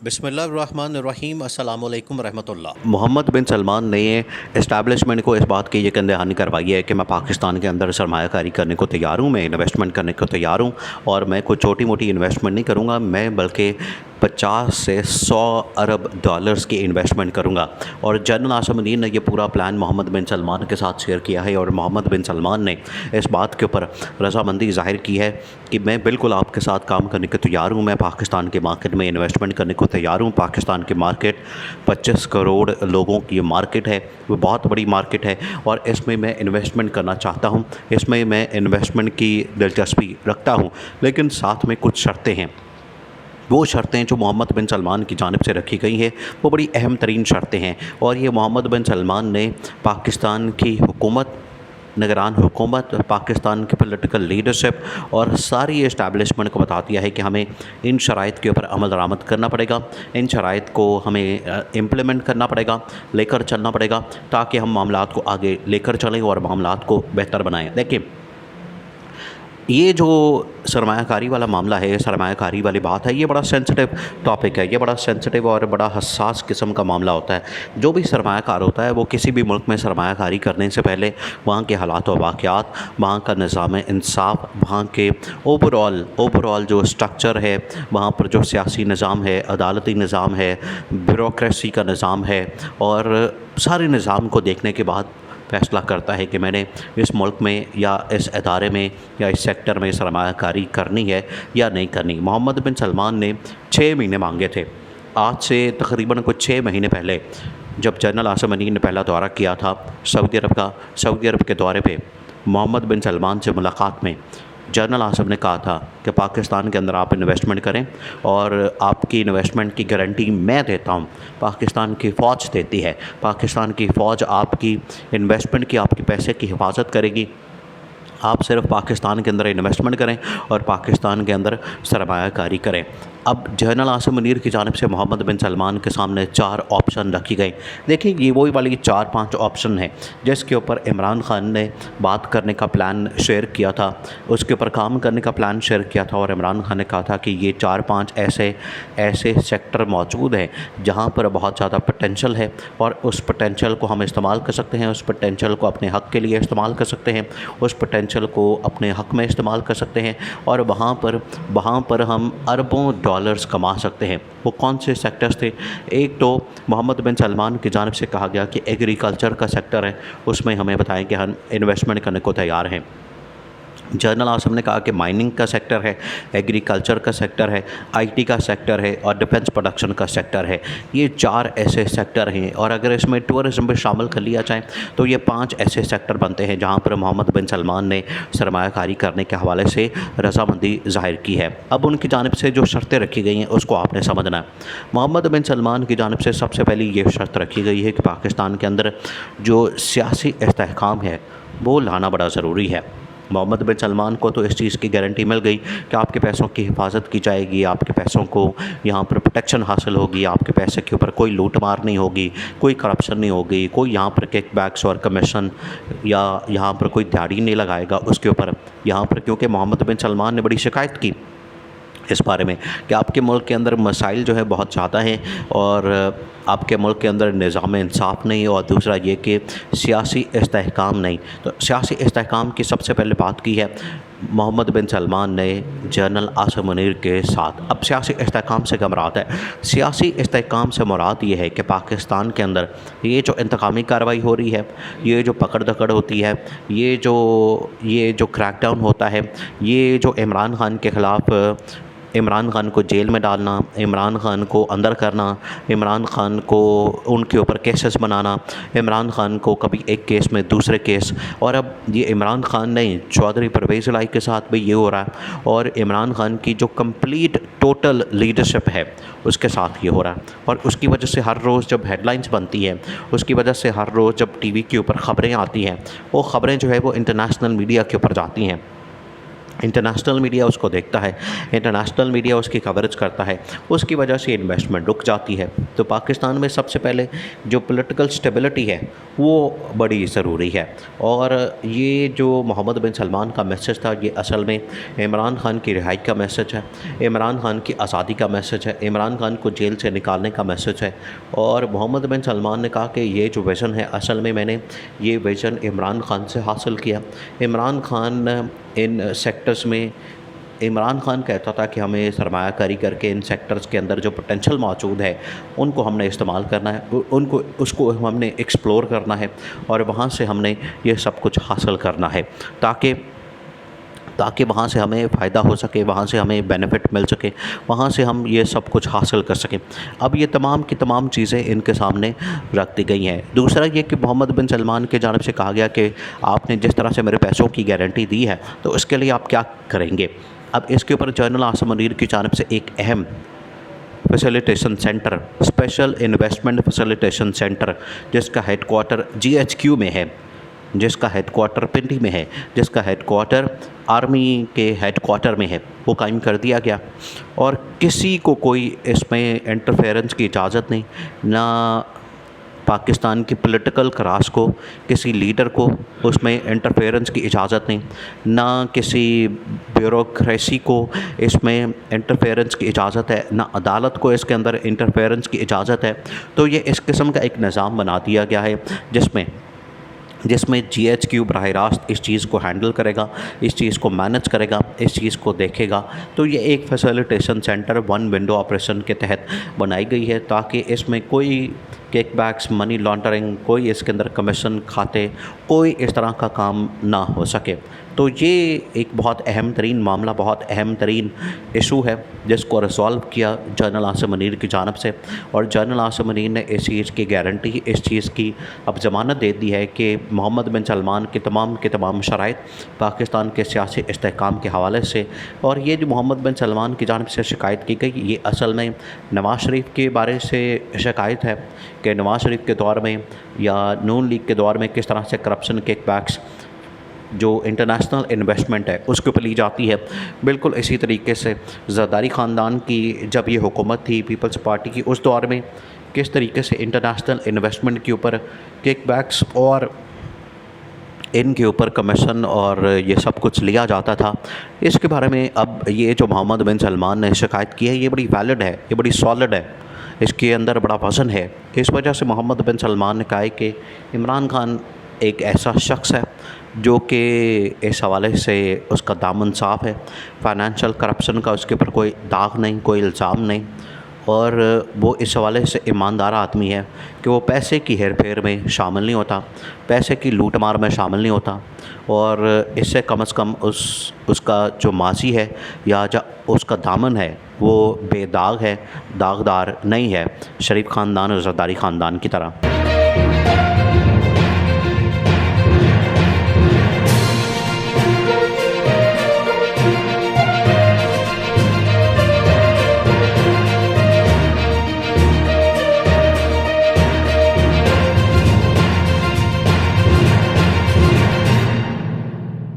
बिस्मिल्लाहिर्रहमानिर्रहीम अस्सलामु अलैकुम रहमतुल्लाह। मोहम्मद बिन सलमान ने इस्टेब्लिशमेंट को इस बात की यकीन दहानी करवाई है कि मैं पाकिस्तान के अंदर सरमायाकारी करने को तैयार हूँ, मैं इन्वेस्टमेंट करने को तैयार हूँ और मैं कोई छोटी मोटी इन्वेस्टमेंट नहीं करूँगा, मैं बल्कि 50 से 100 अरब डॉलर्स की इन्वेस्टमेंट करूँगा। और जनरल आसिम मुनीर ने ये पूरा प्लान मोहम्मद बिन सलमान के साथ शेयर किया है और मोहम्मद बिन सलमान ने इस बात के ऊपर रजामंदी ज़ाहिर की है कि मैं बिल्कुल आपके साथ काम करने को तैयार हूँ, मैं पाकिस्तान के मार्केट में इन्वेस्टमेंट करने को तैयार हूँ। पाकिस्तान की मार्केट 25 करोड़ लोगों की मार्केट है, वो बहुत बड़ी मार्केट है और इसमें मैं इन्वेस्टमेंट करना चाहता हूँ, इसमें मैं इन्वेस्टमेंट की दिलचस्पी रखता हूँ, लेकिन साथ में कुछ शर्तें हैं। वो शर्तें जो मोहम्मद बिन सलमान की जानिब से रखी गई हैं वो बड़ी अहम तरीन शर्तें हैं और ये मोहम्मद बिन सलमान ने पाकिस्तान की हुकूमत, निगरान हुकूमत, पाकिस्तान की पॉलिटिकल लीडरशिप और सारी इस्टेब्लिशमेंट को बता दिया है कि हमें इन शराइत के ऊपर अमल दरामद करना पड़ेगा, इन शराइत को हमें इम्प्लीमेंट करना पड़ेगा, लेकर चलना पड़ेगा ताकि हम मामलात को आगे लेकर चलें और मामलात को बेहतर बनाएं। देखिए, ये जो सरमायाकारी वाला मामला है, सरमायाकारी वाली बात है, ये बड़ा सेंसिटिव टॉपिक है, ये बड़ा सेंसिटिव और बड़ा हसास किस्म का मामला होता है। जो भी सरमायाकार होता है वो किसी भी मुल्क में सरमायाकारी करने से पहले वहाँ के हालात व वाक़यात, वहाँ का निज़ाम इंसाफ, वहाँ के ओवरऑल जो स्ट्रक्चर है, वहाँ पर जो सियासी निज़ाम है, अदालती निज़ाम है, ब्यूरोक्रेसी का निज़ाम है और सारे निज़ाम को देखने के बाद फ़ैसला करता है कि मैंने इस मुल्क में या इस अदारे में या इस सेक्टर में सरमायाकारी करनी है या नहीं करनी। मोहम्मद बिन सलमान ने 6 महीने मांगे थे। आज से तकरीबन कुछ 6 महीने पहले जब जनरल आसिम मुनीर ने पहला दौरा किया था सऊदी अरब का, सऊदी अरब के दौरे पे मोहम्मद बिन सलमान से मुलाकात में जनरल आसिम ने कहा था कि पाकिस्तान के अंदर आप इन्वेस्टमेंट करें और आपकी इन्वेस्टमेंट की गारंटी मैं देता हूं, पाकिस्तान की फ़ौज देती है, पाकिस्तान की फ़ौज आपकी इन्वेस्टमेंट की, आपके पैसे की हिफाजत करेगी। आप सिर्फ पाकिस्तान के अंदर इन्वेस्टमेंट करें और पाकिस्तान के अंदर सरमायाकारी करें। अब जनरल आसिम मुनीर की जानिब से मोहम्मद बिन सलमान के सामने 4 ऑप्शन रखी गई। देखिए, ये वही वाली 4-5 ऑप्शन है जिसके ऊपर इमरान खान ने बात करने का प्लान शेयर किया था, उसके ऊपर काम करने का प्लान शेयर किया था और इमरान खान ने कहा था कि ये 4-5 ऐसे सेक्टर मौजूद हैं जहाँ पर बहुत ज़्यादा पोटेंशल है और उस पोटेंशल को हम इस्तेमाल कर सकते हैं, उस पोटेंशल को अपने हक़ के लिए इस्तेमाल कर सकते हैं, उस पोटेंशल को अपने हक़ में इस्तेमाल कर सकते हैं और वहाँ पर हम अरबों डॉलर्स कमा सकते हैं। वो कौन से सेक्टर्स थे? एक तो मोहम्मद बिन सलमान की जानिब से कहा गया कि एग्रीकल्चर का सेक्टर है, उसमें हमें बताएं कि हम इन्वेस्टमेंट करने को तैयार हैं। जनरल आसिम ने कहा कि माइनिंग का सेक्टर है, एग्रीकल्चर का सेक्टर है, आईटी का सेक्टर है और डिफेंस प्रोडक्शन का सेक्टर है। ये 4 ऐसे सेक्टर हैं और अगर इसमें टूरिज़्म भी शामिल कर लिया जाए तो ये 5 ऐसे सेक्टर बनते हैं जहाँ पर मोहम्मद बिन सलमान ने सरमायाकारी करने के हवाले से रजामंदी ज़ाहिर की है। अब उनकी जानिब से जो शर्तें रखी गई हैं उसको आपने समझना है। मोहम्मद बिन सलमान की जानिब से सबसे पहली ये शर्त रखी गई है कि पाकिस्तान के अंदर जो सियासी इस्तेहकाम है वो लाना बड़ा ज़रूरी है। मोहम्मद बिन सलमान को तो इस चीज़ की गारंटी मिल गई कि आपके पैसों की हिफाजत की जाएगी, आपके पैसों को यहाँ पर प्रोटेक्शन हासिल होगी, आपके पैसे के ऊपर कोई लूट मार नहीं होगी, कोई करप्शन नहीं होगी, कोई यहाँ पर किकबैक्स और कमीशन या यहाँ पर कोई दिहाड़ी नहीं लगाएगा उसके ऊपर। यहाँ पर क्योंकि मोहम्मद बिन सलमान ने बड़ी शिकायत की इस बारे में कि आपके मुल्क के अंदर मसाइल जो है बहुत ज़्यादा हैं और आपके मुल्क के अंदर निज़ाम इंसाफ नहीं और दूसरा ये कि सियासी इस्तेहकाम नहीं। तो सियासी इस्तेहकाम की सबसे पहले बात की है मोहम्मद बिन सलमान ने जनरल आसिम मुनीर के साथ। अब सियासी इस्तेहकाम से क्या मुराद है? सियासी इस्तेहकाम से मुराद ये है कि पाकिस्तान के अंदर ये जो इंतकामी कार्रवाई हो रही है, ये जो पकड़ दकड़ होती है, ये जो क्रैकडाउन होता है, ये जो इमरान खान के ख़िलाफ़ इमरान खान को जेल में डालना, इमरान खान को अंदर करना, इमरान खान को उनके ऊपर केसेस बनाना, इमरान खान को कभी एक केस में दूसरे केस, और अब ये इमरान खान नहीं, चौधरी परवेज़ इलाही के साथ भी ये हो रहा है और इमरान खान की जो कंप्लीट टोटल लीडरशिप है उसके साथ ये हो रहा है। और उसकी वजह से हर रोज़ जब हेडलाइंस बनती हैं, उसकी वजह से हर रोज़ जब टीवी के ऊपर ख़बरें आती हैं, वो ख़बरें जो है वो इंटरनेशनल मीडिया के ऊपर जाती हैं, इंटरनेशनल मीडिया उसको देखता है, इंटरनेशनल मीडिया उसकी कवरेज करता है, उसकी वजह से इन्वेस्टमेंट रुक जाती है। तो पाकिस्तान में सबसे पहले जो पॉलिटिकल स्टेबिलिटी है वो बड़ी ज़रूरी है। और ये जो मोहम्मद बिन सलमान का मैसेज था, ये असल में इमरान खान की रिहाई का मैसेज है, इमरान खान की आज़ादी का मैसेज है, इमरान खान को जेल से निकालने का मैसेज है। और मोहम्मद बिन सलमान ने कहा कि ये जो विज़न है, असल में मैंने ये विज़न इमरान खान से हासिल किया। इमरान खान इन सेक्टर्स में, इमरान खान कहता था कि हमें सरमायाकारी करके इन सेक्टर्स के अंदर जो पोटेंशियल मौजूद है उनको हमने इस्तेमाल करना है, उसको हमने एक्सप्लोर करना है और वहाँ से हमने ये सब कुछ हासिल करना है ताकि वहाँ से हमें फ़ायदा हो सके, वहाँ से हमें बेनिफिट मिल सके, वहाँ से हम ये सब कुछ हासिल कर सकें। अब ये तमाम की तमाम चीज़ें इनके सामने रख दी गई हैं। दूसरा ये कि मोहम्मद बिन सलमान की जानिब से कहा गया कि आपने जिस तरह से मेरे पैसों की गारंटी दी है तो इसके लिए आप क्या करेंगे। अब इसके ऊपर जनरल आसिम मुनीर की जानिब से एक अहम facilitation centre, special investment facilitation centre, जिसका हेडक्वार्टर GHQ में है, जिसका हेडक्वार्टर पिंडी में है, जिसका हेडक्वार्टर आर्मी के हेडक्वार्टर में है, वो कायम कर दिया गया। और किसी को कोई इसमें इंटरफेरेंस की इजाज़त नहीं, ना पाकिस्तान की पॉलिटिकल क्लास को, किसी लीडर को उसमें इंटरफेरेंस की इजाज़त नहीं, ना किसी ब्यूरोक्रेसी को इसमें इंटरफेरेंस की इजाज़त है, ना अदालत को इसके अंदर इंटरफेरेंस की इजाज़त है। तो ये इस किस्म का एक निज़ाम बना दिया गया है जिसमें GHQ बराह रास्त इस चीज़ को हैंडल करेगा, इस चीज़ को मैनेज करेगा, इस चीज़ को देखेगा। तो ये एक facilitation centre one window operation के तहत बनाई गई है ताकि इसमें कोई किकबैक्स, मनी लॉन्ड्रिंग, कोई इसके अंदर कमीशन खाते, कोई इस तरह का काम ना हो सके। तो ये एक बहुत अहम तरीन मामला, बहुत अहम तरीन इशू है जिसको रिजॉल्व किया जनरल आसिम मुनीर की जानिब से। और जनरल आसिम मुनीर ने इस चीज़ की गारंटी, इस चीज़ की अब ज़मानत दे दी है कि मोहम्मद बिन सलमान के तमाम शराइत पाकिस्तान के सियासी इस्तेहकाम के हवाले से। और ये जो मोहम्मद बिन सलमान की जानिब से शिकायत की गई, ये असल में नवाज़ शरीफ के बारे से शिकायत है कि नवाज़ शरीफ के दौर में या नून लीग के दौर में किस तरह से करप्शन, किकबैक्स, जो इंटरनेशनल इन्वेस्टमेंट है उसके ऊपर ली जाती है। बिल्कुल इसी तरीके से ज़रदारी ख़ानदान की जब ये हुकूमत थी पीपल्स पार्टी की, उस दौर में किस तरीके से इंटरनेशनल इन्वेस्टमेंट के ऊपर किकबैक्स और इनके ऊपर कमीशन और ये सब कुछ लिया जाता था। इसके बारे में अब ये जो मोहम्मद बिन सलमान ने शिकायत की है, ये बड़ी वैलिड है, ये बड़ी सॉलिड है, इसके अंदर बड़ा वज़न है। इस वजह से मोहम्मद बिन सलमान ने कहा है कि इमरान खान एक ऐसा शख्स है जो कि इस हवाले से उसका दामन साफ़ है, फाइनेंशियल करप्शन का उसके ऊपर कोई दाग नहीं, कोई इल्ज़ाम नहीं, और वो इस हवाले से ईमानदार आदमी है कि वो पैसे की हेर फेर में शामिल नहीं होता, पैसे की लूट मार में शामिल नहीं होता। और इससे कम से कम उसका जो माजी है या जो उसका दामन है वो बेदाग है, दागदार नहीं है, शरीफ ख़ानदान और ज़रदारी ख़ानदान की तरह।